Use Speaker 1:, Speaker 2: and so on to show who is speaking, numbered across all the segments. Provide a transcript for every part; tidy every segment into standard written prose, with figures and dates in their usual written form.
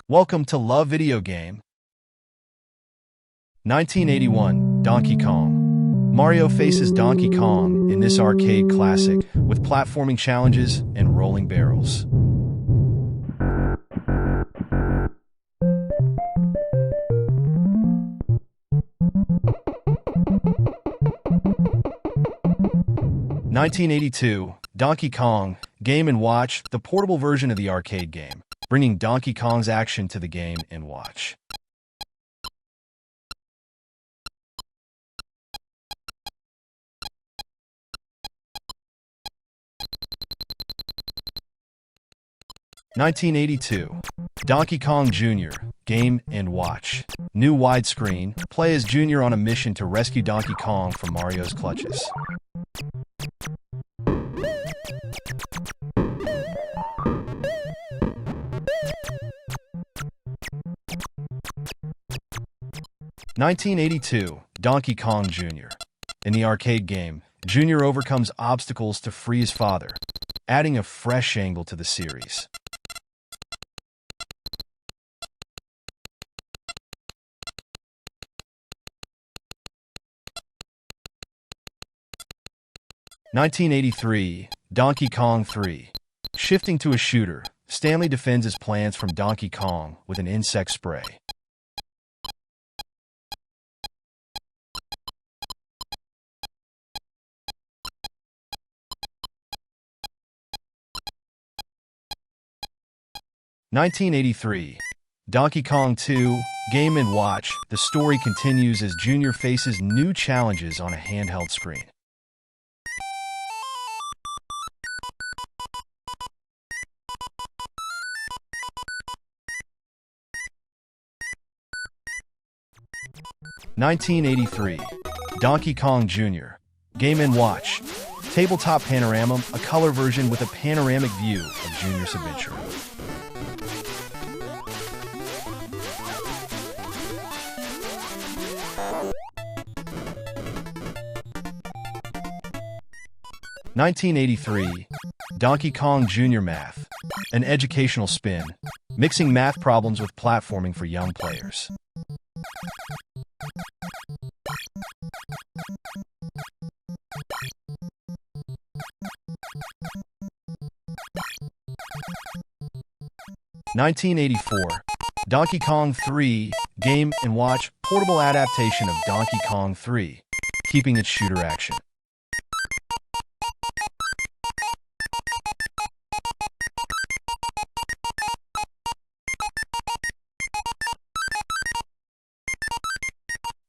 Speaker 1: Welcome to Love Video Game. 1981, Donkey Kong. Mario faces Donkey Kong in this arcade classic with platforming challenges and rolling barrels. (1982) Donkey Kong Game & Watch, the portable version of the arcade game, bringing Donkey Kong's action to the Game & Watch. (1982) Donkey Kong Jr. Game & Watch. New widescreen, play as Jr. on a mission to rescue Donkey Kong from Mario's clutches. (1982) Donkey Kong Jr. In the arcade game, Jr. overcomes obstacles to free his father, adding a fresh angle to the series. (1983) Donkey Kong 3. Shifting to a shooter, Stanley defends his plans from Donkey Kong with an insect spray. (1983) Donkey Kong 2 Game & Watch. The story continues as Jr. faces new challenges on a handheld screen. (1983) Donkey Kong Jr. Game & Watch. Tabletop Panorama, a color version with a panoramic view of Jr.'s adventure. (1983) Donkey Kong Jr. Math. An educational spin, mixing math problems with platforming for young players. (1984) Donkey Kong 3 Game & Watch. Portable adaptation of Donkey Kong 3, keeping its shooter action.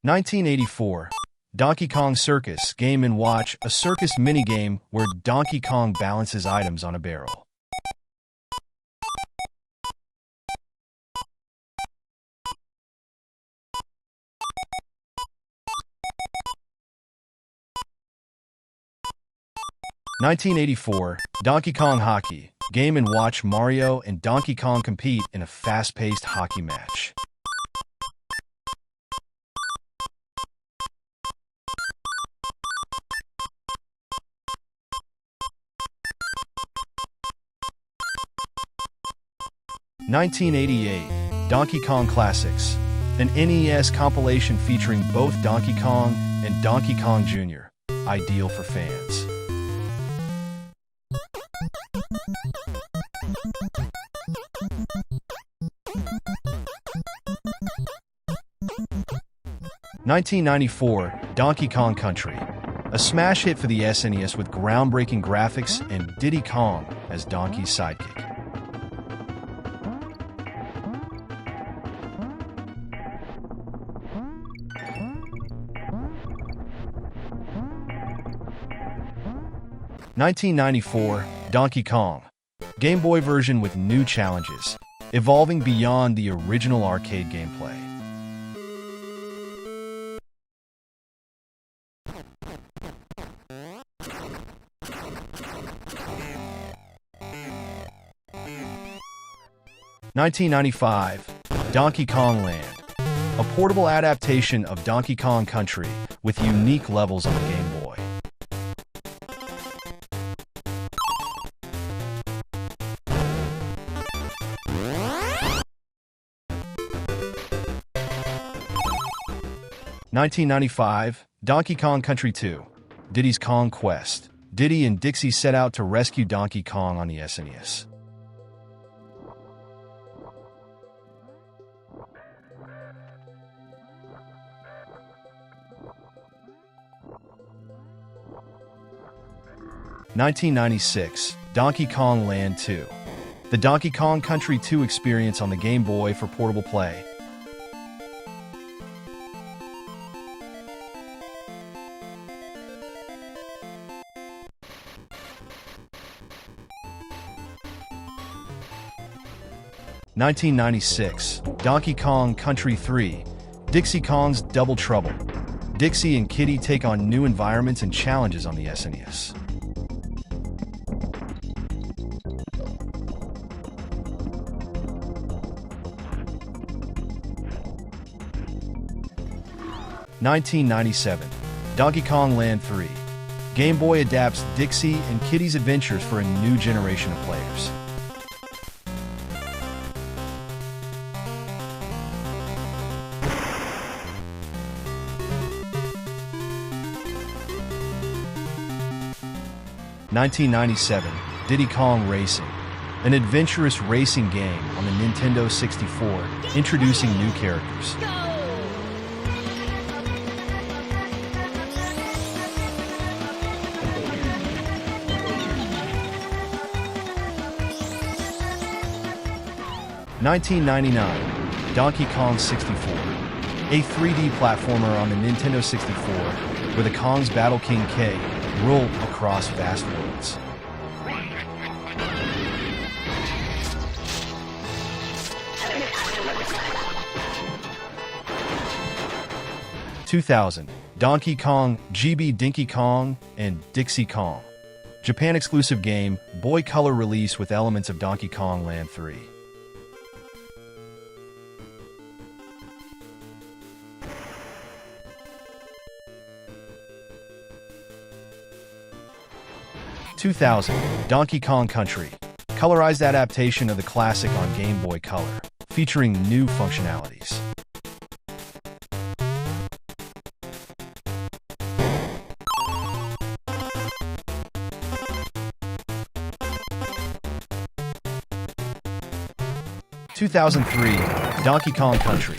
Speaker 1: (1984) Donkey Kong Circus Game & Watch. A circus minigame where Donkey Kong balances items on a barrel. (1984) Donkey Kong Hockey Game & Watch. Mario and Donkey Kong compete in a fast-paced hockey match. (1988) Donkey Kong Classics. An NES compilation featuring both Donkey Kong and Donkey Kong Jr., ideal for fans. (1994) Donkey Kong Country. A smash hit for the SNES with groundbreaking graphics and Diddy Kong as Donkey's sidekick. (1994) Donkey Kong. Game Boy version with new challenges, evolving beyond the original arcade gameplay. (1995) Donkey Kong Land. A portable adaptation of Donkey Kong Country with unique levels on the Game Boy. 1995, Donkey Kong Country 2, Diddy's Kong Quest. Diddy and Dixie set out to rescue Donkey Kong on the SNES. 1996, Donkey Kong Land 2. The Donkey Kong Country 2 experience on the Game Boy for portable play. (1996) Donkey Kong Country 3, Dixie Kong's Double Trouble. Dixie and Kiddy take on new environments and challenges on the SNES. (1997) Donkey Kong Land 3. Game Boy adapts Dixie and Kiddy's adventures for a new generation of players. (1997) Diddy Kong Racing, an adventurous racing game on the Nintendo 64, introducing new characters. (1999) Donkey Kong 64, a 3D platformer on the Nintendo 64, where the Kongs battle King K, roll across vast worlds. (2000) Donkey Kong GB Dinky Kong and Dixie Kong. Japan exclusive game, Boy Color release with elements of Donkey Kong Land 3. (2000) Donkey Kong Country, colorized adaptation of the classic on Game Boy Color, featuring new functionalities. (2003) Donkey Kong Country,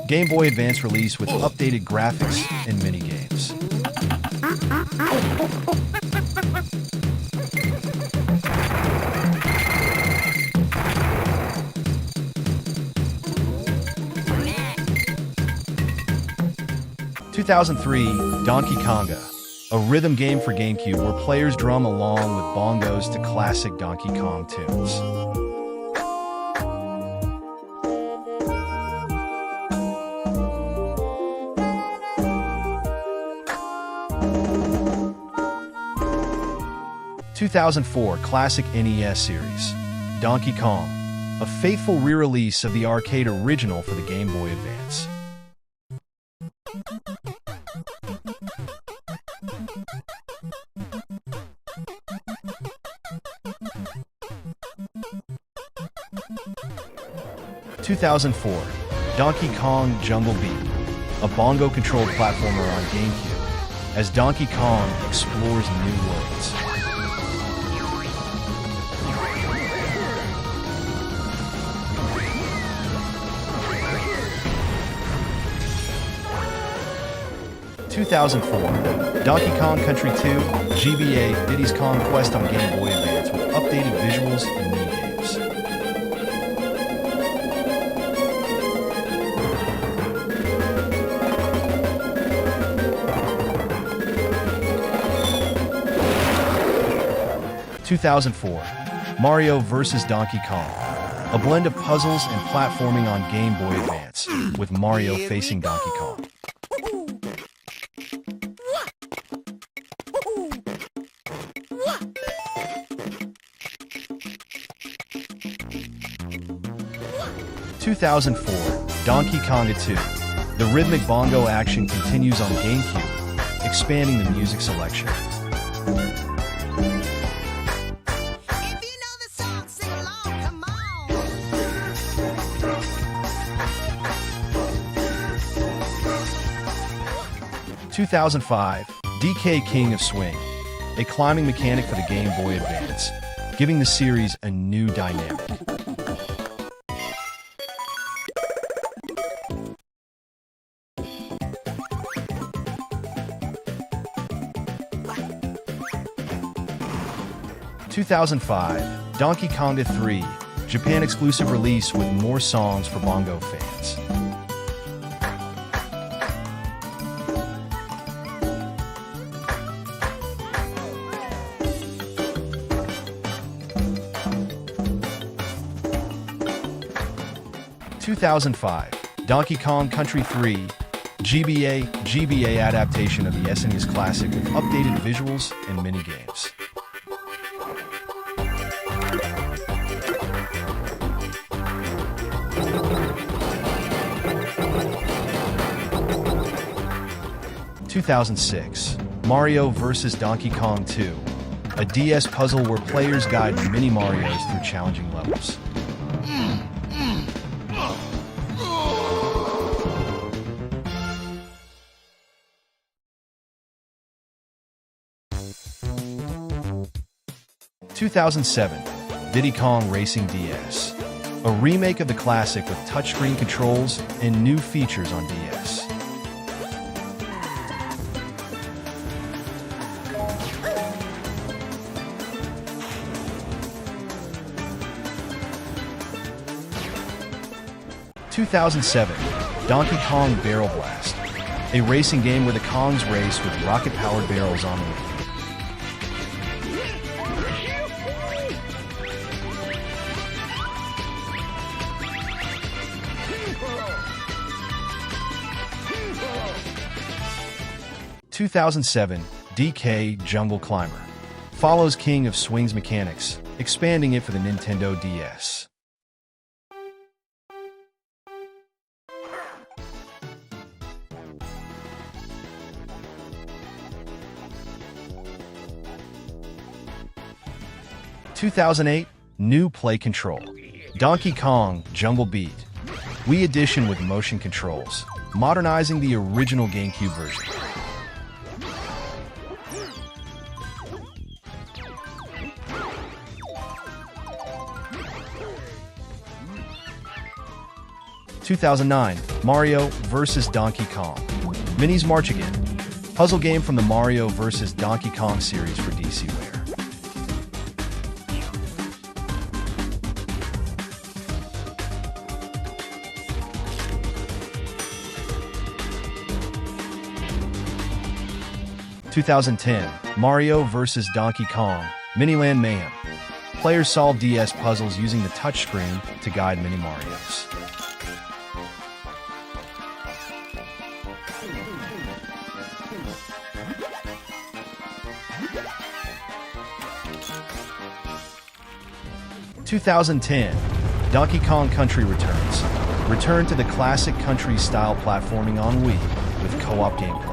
Speaker 1: Game Boy Advance release with updated graphics and minigames. (2003) Donkey Konga, a rhythm game for GameCube where players drum along with bongos to classic Donkey Kong tunes. (2004) Classic NES series, Donkey Kong, a faithful re-release of the arcade original for the Game Boy Advance. (2004) Donkey Kong Jungle Beat, a bongo-controlled platformer on GameCube, as Donkey Kong explores new worlds. (2004) Donkey Kong Country 2, GBA Diddy's Kong Quest on Game Boy Advance with updated visuals and minigames. (2004) Mario vs. Donkey Kong, a blend of puzzles and platforming on Game Boy Advance, with Mario facing Donkey Kong. (2004) Donkey Konga 2, the rhythmic bongo action continues on GameCube, expanding the music selection. 2005, DK King of Swing, a climbing mechanic for the Game Boy Advance, giving the series a new dynamic. 2005, Donkey Konga 3, Japan exclusive release with more songs for Bongo fans. 2005, Donkey Kong Country 3, GBA adaptation of the SNES classic with updated visuals and minigames. 2006, Mario vs. Donkey Kong 2, a DS puzzle where players guide mini Marios through challenging levels. 2007, Diddy Kong Racing DS, a remake of the classic with touchscreen controls and new features on DS. 2007, Donkey Kong Barrel Blast, a racing game where the Kongs race with rocket-powered barrels on the Wii. 2007, DK Jungle Climber, follows King of Swing's mechanics, expanding it for the Nintendo DS. 2008, new play control, Donkey Kong Jungle Beat, Wii Edition with motion controls, modernizing the original GameCube version. 2009, Mario vs. Donkey Kong, Minis March Again, puzzle game from the Mario vs. Donkey Kong series for DCware. 2010, Mario vs. Donkey Kong, Miniland Mayhem. Players solve DS puzzles using the touchscreen to guide mini Marios. 2010, Donkey Kong Country returns. Return to the classic country-style platforming on Wii with co-op gameplay.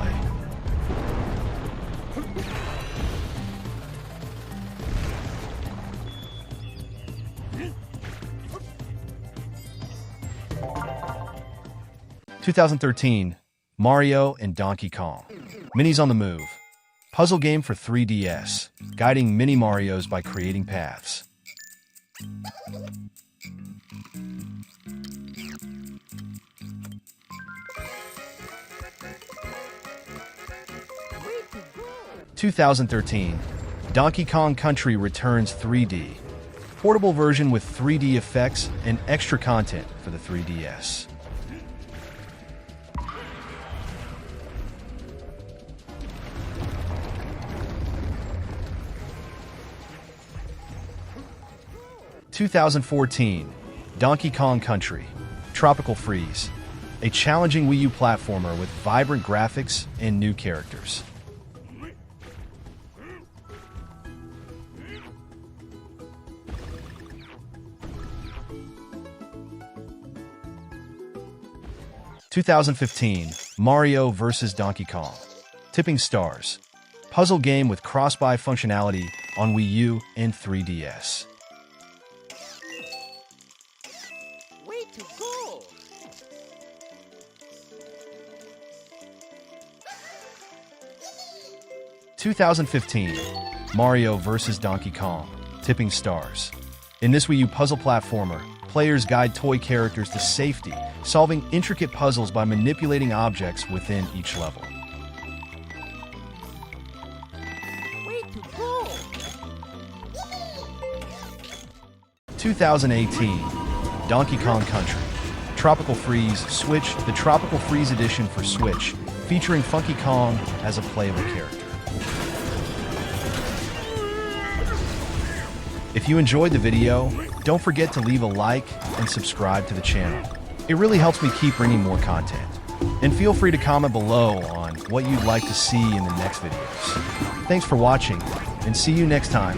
Speaker 1: 2013, Mario and Donkey Kong, Minis on the Move, puzzle game for 3DS, guiding mini Marios by creating paths. 2013, Donkey Kong Country returns 3D, portable version with 3D effects and extra content for the 3DS. 2014, Donkey Kong Country, Tropical Freeze, a challenging Wii U platformer with vibrant graphics and new characters. 2015, Mario vs. Donkey Kong, Tipping Stars, puzzle game with cross-buy functionality on Wii U and 3DS. 2015, Mario vs. Donkey Kong, Tipping Stars. In this Wii U puzzle platformer, players guide toy characters to safety, solving intricate puzzles by manipulating objects within each level.
Speaker 2: Way to go!
Speaker 1: 2018, Donkey Kong Country, Tropical Freeze, Switch, the Tropical Freeze Edition for Switch, featuring Funky Kong as a playable character. If you enjoyed the video, don't forget to leave a like and subscribe to the channel. It really helps me keep bringing more content. And feel free to comment below on what you'd like to see in the next videos. Thanks for watching, and see you next time.